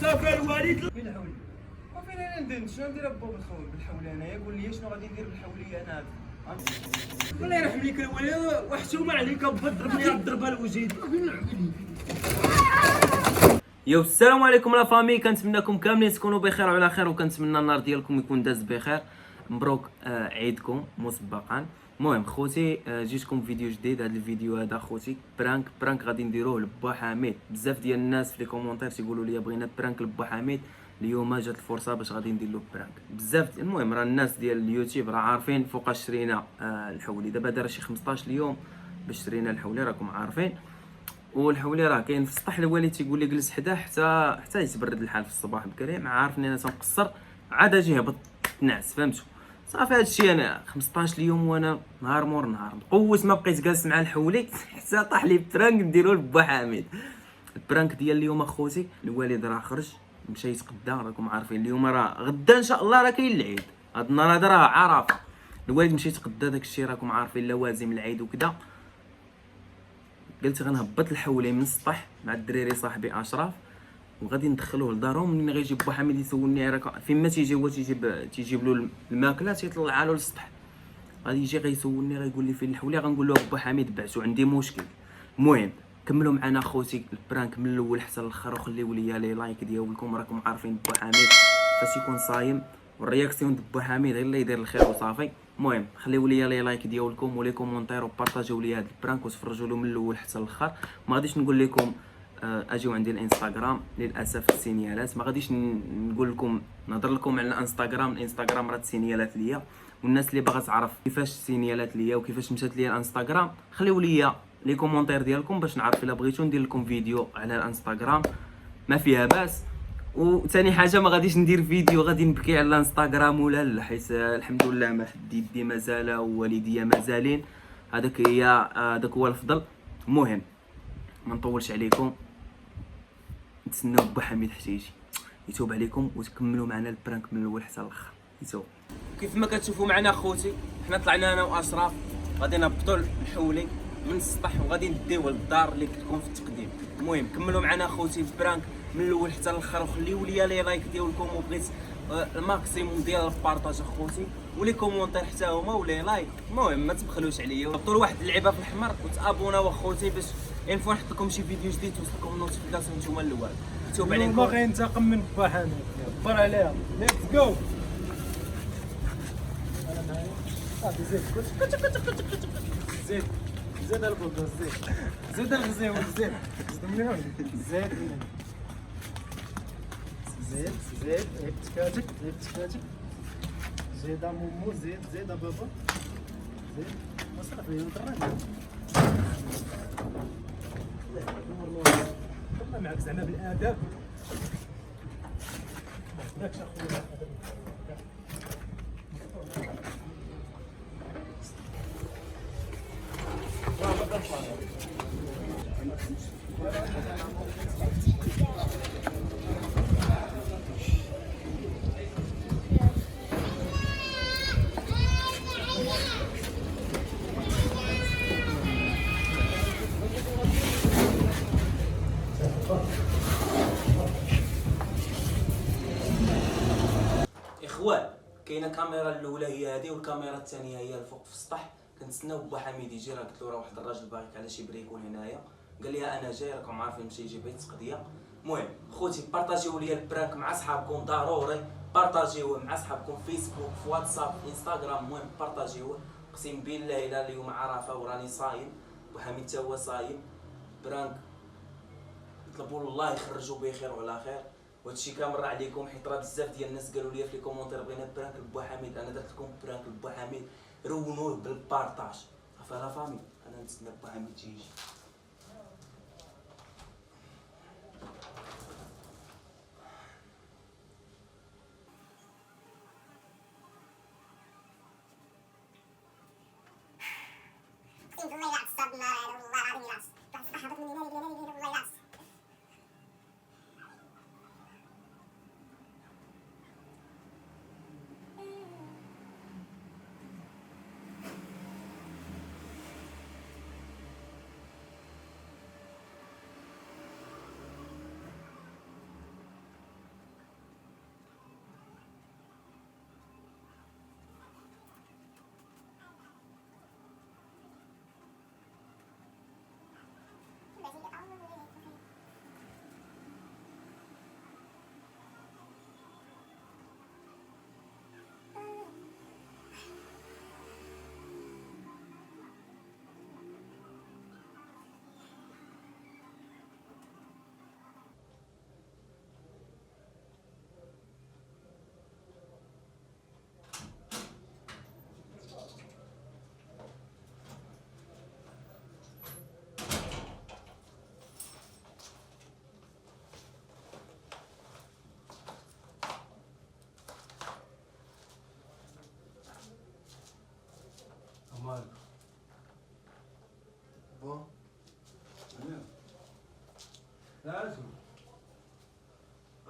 صافي الوالد فين الحولي؟ وفين انا ندير شنو ندير با بالحولي انايا؟ قول لي شنو غادي ندير بالحوليه انا هذا؟ الله يرحم ليك الوالد وحشومه عليك با ضربني هاد الضربه الوجيد. يو السلام عليكم لا فامي، كنتمنىكم كاملين تكونوا بخير وعلى خير، وكنتمنى النهار ديالكم يكون داز بخير. مبروك عيدكم مسبقا. المهم خوتي جيتكم فيديو جديد. هذا الفيديو هذا خوتي برانك غادي نديروه لبا حميد. بزاف ديال الناس في لي كومونتير تيقولوا لي بغينا برانك لبا حميد. اليوم جات الفرصه باش غادي ندير له برانك. بزاف المهم راه الناس ديال اليوتيوب راه عارفين فوقاش شرينا الحولي. دابا دار شي 15 يوم باش شرينا الحولي، راكم عارفين. والحولي راه كاين في السطح. الوالد تيقول لي جلس حداه حتى يتبرد الحال في الصباح بكري، مع عارفني انا تنقصر عاد اجي هبط تنعس، فهمتوا؟ صافي هادشي انا 15 يوم وانا نهار مور نهار قوت ما بقيت جالس مع الحولي حتى طاح لي برانك نديرو لبا حميد. البرانك ديال اليوم اخوتي، الوالد راه خرج مشى يتقدى، راكم عارفين اليوم راه غدا ان شاء الله راه كاين العيد. هاد النهار هذا راه عرفه. الوالد مشى يتقدى، داكشي راكم عارفين لوازم العيد وكذا. قلت غنهبط الحولي من السطح مع الدراري صاحبي اشرف وغادي ندخلوه لدارهم. منين غيجي با حميد يسولني راك فين ما تيجي، هو تيجيب له الماكله تيطلعها له للسطح. غادي يجي غيسولني غيقول لي فين الحولي، غنقول له با حميد بعتو عندي مشكل. المهم كملوا معنا خوتي البرانك من الاول حتى الاخر، وخليو لي لي لايك ديالكم. راكم عارفين با حميد فاش يكون صايم والرياكسيون با حميد غير اللي يدير الخير وصافي. المهم خليو لي لايك ديالكم ولي كومونتير وبارطاجيو لي هذا البرانك وتفرجوا له من الاول حتى الاخر. ما غاديش نقول لكم اجيو عندي الانستغرام، للاسف السينيالات ما غاديش نقول لكم نهضر لكم على الانستغرام راه السينيالات ليا. والناس اللي باغا تعرف كيفاش السينيالات ليا وكيفاش مشات ليا الانستغرام خليو لي لي كومونتير ديالكم باش نعرف الا بغيتو ندير لكم فيديو على الانستغرام ما فيها باس. وثاني حاجه ما غاديش ندير فيديو غادي نبكي على الانستغرام ولا لا، حيت الحمد لله ما حد يدي مازال ووالديا مازالين. هذاك هو الفضل. المهم ما نطولش عليكم، نتسناو با حميد حتى يجي يتوب عليكم وتكملوا معنا البرانك من الاول حتى الاخر. يتوب. كيف ما كتشوفوا معنا خوتي، حنا طلعنا انا واشرف غادي نهبطوا الحولي من السطح وغادي نديوه للدار اللي كتكون في التقديم. المهم كملوا معنا خوتي البرانك من الاول حتى الاخر، وخليوا لي لايك ديالكم، وبغيت الماكسيموم ديال البارطاج اخوتي ولي كومونتير حتى هما ولي لايك. المهم ما تبخلوش عليا، هبطوا لواحد اللعيبه في الحمر وتابوناو اخوتي باش ينفع نحط لكم شي فيديو جديد توصلكم النوتيفيكاسيون نتوما الاول. يتوب عليكم. باغي ينتقم من با حميد، كبر عليها. ليتس جو. صافي زيد زيد زيد البوكس، زيد الغزيون، زيد مليون، زيد تكاتك، زيد مومو، زيد بابا، زيد صافي نضرب. الله معك زعما بالاداب. داكشي اخويا. اخوان كاينه كاميرا الاولى هي هذه، والكاميرا الثانيه هي الفوق في السطح. كنتسناو با حميد يجي، راه قلت له راه واحد الراجل باغيك على شي بريكول هنايا. قال لي انا جاي، راكم عارفين مشى يجيب لي التقديه. المهم خوتي بارطاجيو لي البرانك مع صحابكم، ضروري بارطاجيوه مع صحابكم، فيسبوك، في واتساب، انستغرام. المهم بارطاجيوه. اقسم بالله الا اليوم عرفه وراني صايم وحميد حتى هو صايم. برانك نطلبوا الله يخرجوا بخير وعلى خير. وهادشي كامل راه عليكم، حيت راه بزاف ديال الناس قالوا لي في لي كومونتير بغينا برانك لبا حميد. انا درت لكم برانك لبا حميد، رونوه بالبارطاج. فلا فامي انا نتسنى با حميد يجي. لازم.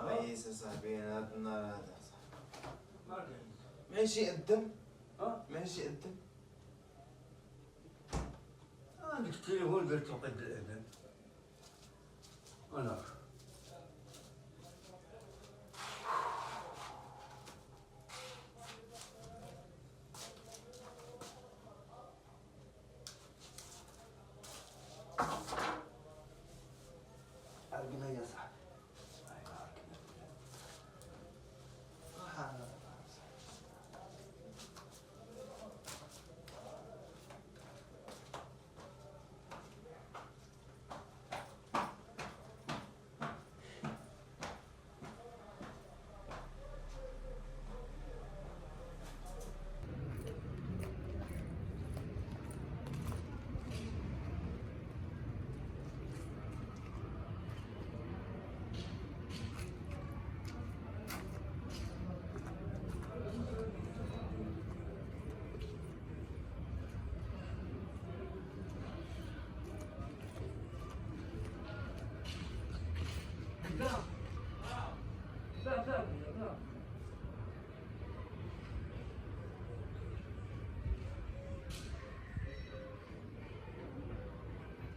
رئيس يا صاحبي انا هاد النهار هذا صاحبي ما كاين. ماشي قدم اه ماشي قدم. عندك التليفون باش توقيت الاذان. انا عرقنا يا صاحبي.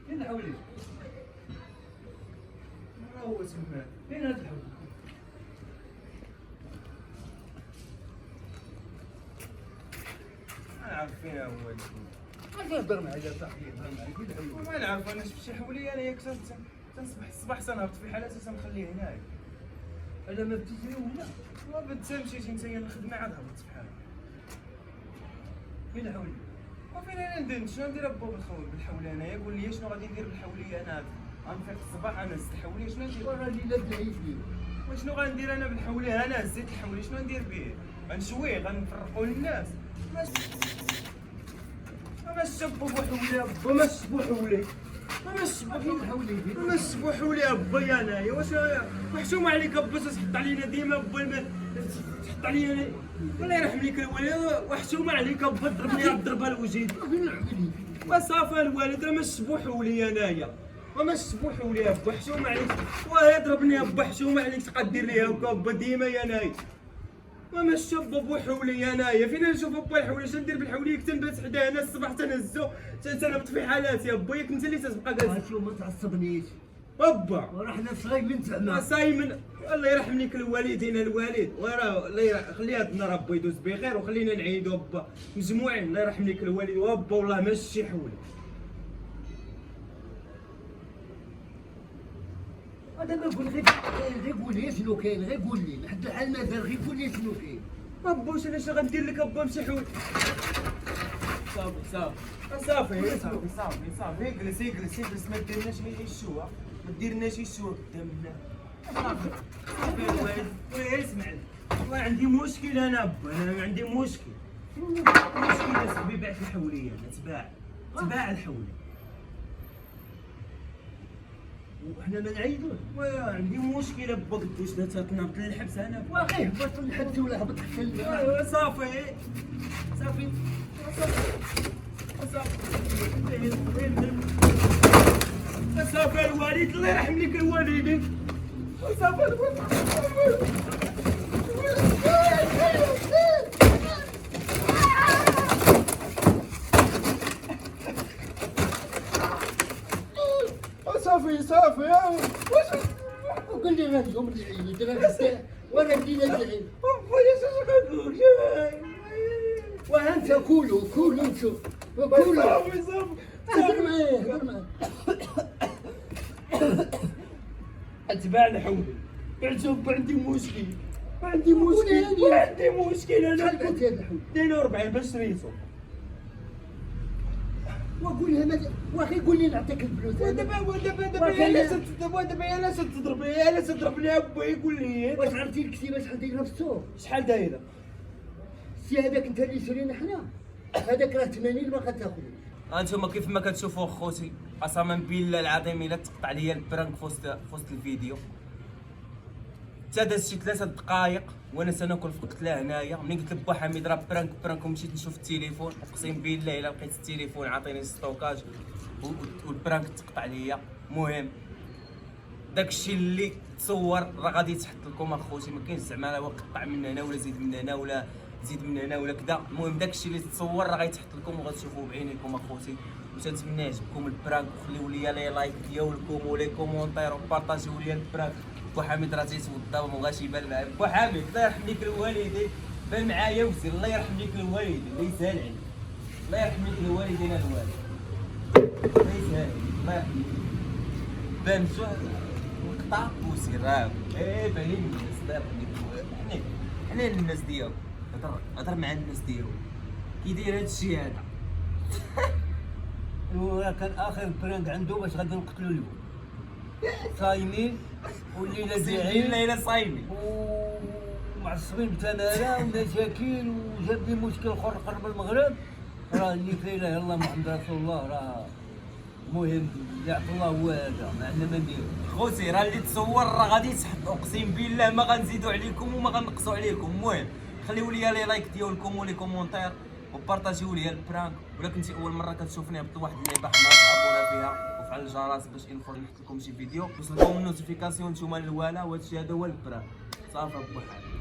فين الحولي؟ ما هو سمان. فين هذا الحولي؟ ما نعرف فين هو. ما تهضر معايا يا صاحبي، هضر معايا فين الحولي؟ ما نعرف انا شفت شي حولي انا ياك تنصبح الصباح تنهبط في حالاتي تنخليه هنايا. هذا ما بديتي ولا؟ ما بد مشيتي نتايا للخدمه عاد هبطت في حالي. فين الحولي؟ وفين انا ندير شنو ندير ابو بالحولي انايا؟ قول لي شنو غادي ندير بالحوليه انا هذا؟ غنفيق الصباح انا زدت الحوليه شنو ندير؟ ورا الليله بعيد لي. وشنو غندير انا بالحوليه؟ انا زدت الحوليه شنو ندير به؟ غنشويه غنفرقوا للناس. ما الشبو بوحولي وما الشبو حولي. ما الشبو فين الحولي؟ ما الشبو حولي ابا انايا واش محشوم عليك ابا تحط علينا ديما ابا تحط علينا الله يرحم ليك الوالد وحشومه عليك ابا ضربني الضربه لوجهي. فين الحولي؟ وصافي الوالد راه ما الشبوح ولي انايا وما الشبوح ولي ابا حشومه عليك واه ضربني ابا حشومه عليك تقدر لي هكا ابا ديما يا ناي وما الشاب ابو حولي انايا فين نشوف ابا الحولي اش ندير بالحولي تنبات حدا هنا الصباح تنهزو تنهبط في حالاتي ابا ياك انت اللي تبقى جالس شو ما تعصبنيش. ابا وراه حنا صايمين ما زعما. صايمن الله يرحم ليك الوالدين الوالد وراه الله خلي هاد النهار ابا يدوز بخير وخلينا نعيدو ابا مجموعين الله يرحم ليك الوالد وابا والله ماشي حولي. هذا ما نقول غير قول لي شنو كاين، غير قول لي لحد الحال مازال غير قول لي شنو كاين. ابا واش انا اش غندير لك ابا مشي حول صافي صافي صافي صافي صافي اجلس اجلس اجلس ما ديرناش الشوا ما ديرناش الشوا قدامنا صافي صافي الوالد اسمع والله عندي مشكل انا ابا انا عندي مشكل يا صاحبي بعت الحوليه انا تباع الحوليه وحنا ما نعيدوش. عندي مشكل ابا قداش تنهبط للحبس انا واخي هبط الحبس ولا هبط حتى صافي صافي صافي الوالد الله يرحم لك الوالدين صافي صافي واش وقال لي غادي يوم العيد وانا بدينا العيد. يا شاش غنقول وانت كولو انتو كولو. صافي هضر معايا هضر معايا. اتباع الحولي بعتو عندي مشكل عندي مشكل انا شحال بعتي هذا الحول؟ 42 باش شريتو وقول لها واخي قول لي نعطيك الفلوس. ودابا يا ناس تضربني ابا يقول لي واش عرفتي الكتيبه شحال دايره في السوق؟ شحال دايره سي هذاك انت اللي شرينا حنا هذاك راه 80 ما غتاخذ. انتم كيف ما كتشوفوا خوتي قسما بالله العظيم الا تقطع ليا البرانك في وسط الفيديو حتى دازت شي 3 دقائق وانا تناكل في قتله هنايا ملي قلت لبا حميد راه برانك ومشيت نشوف التليفون اقسم بالله الا لقيت التليفون عاطيني ستوكاج والبرانك تقطع ليا. المهم داكشي اللي تصور راه غادي يتحط لكم اخوتي، ما كاينش زعما لا قطع من هنا ولا زيد من هنا ولا زيد من هنا ولا كذا. المهم داكشي اللي تصور راه غيتحط لكم وغتشوفوه بعينيكم اخوتي. وتنتمنى يعجبكم البرانك، وخليو لي لايك ديالكم ولي كومونتير وبارطاجيو لي البرانك. بو حميد راه تيتوضا وما بغاش يبان معايا. بو حميد الله يرحم ليك الوالدين، بان معايا وسير. الله يرحم ليك الوالدين، الله يسهل عليك. الله يرحم ليك الوالدين الوالد، الله يسهل عليك. الله يرحم ليك بان شو وقطع وسير راه باني الناس. الله يرحم ليك الوالد. حنا الناس ديالو، هضر مع الناس ديالو كي داير هادشي هذا. هو كان اخر برانك عنده باش غادي نقتلو اليوم. صايمين والليله داعين الليله صايمين ومعصبين بتناله ومشاكل وجاب لي مشكل اخر قرب المغرب. راه اللي لا اله الا الله محمد رسول الله راه مهم. اللي عطا الله هو هذا، ما عندنا ما نديرو. خوتي راه اللي تصور راه غادي يتحط، اقسم بالله ما غنزيدو عليكم وما غنقصوا عليكم. المهم خليو لي لايك ديالكم ولي كومونتير وبارطاجيو لي البرانك. ولا كنتي اول مره كتشوفني هبط واحد اللعيبه حمراء تابونا فيها وفعل الجرس باش انفور نحط لكم شي فيديو توصلكم النوتيفيكاسيون نتوما الوالا. وهادشي هذا هو البرانك صافي بحال.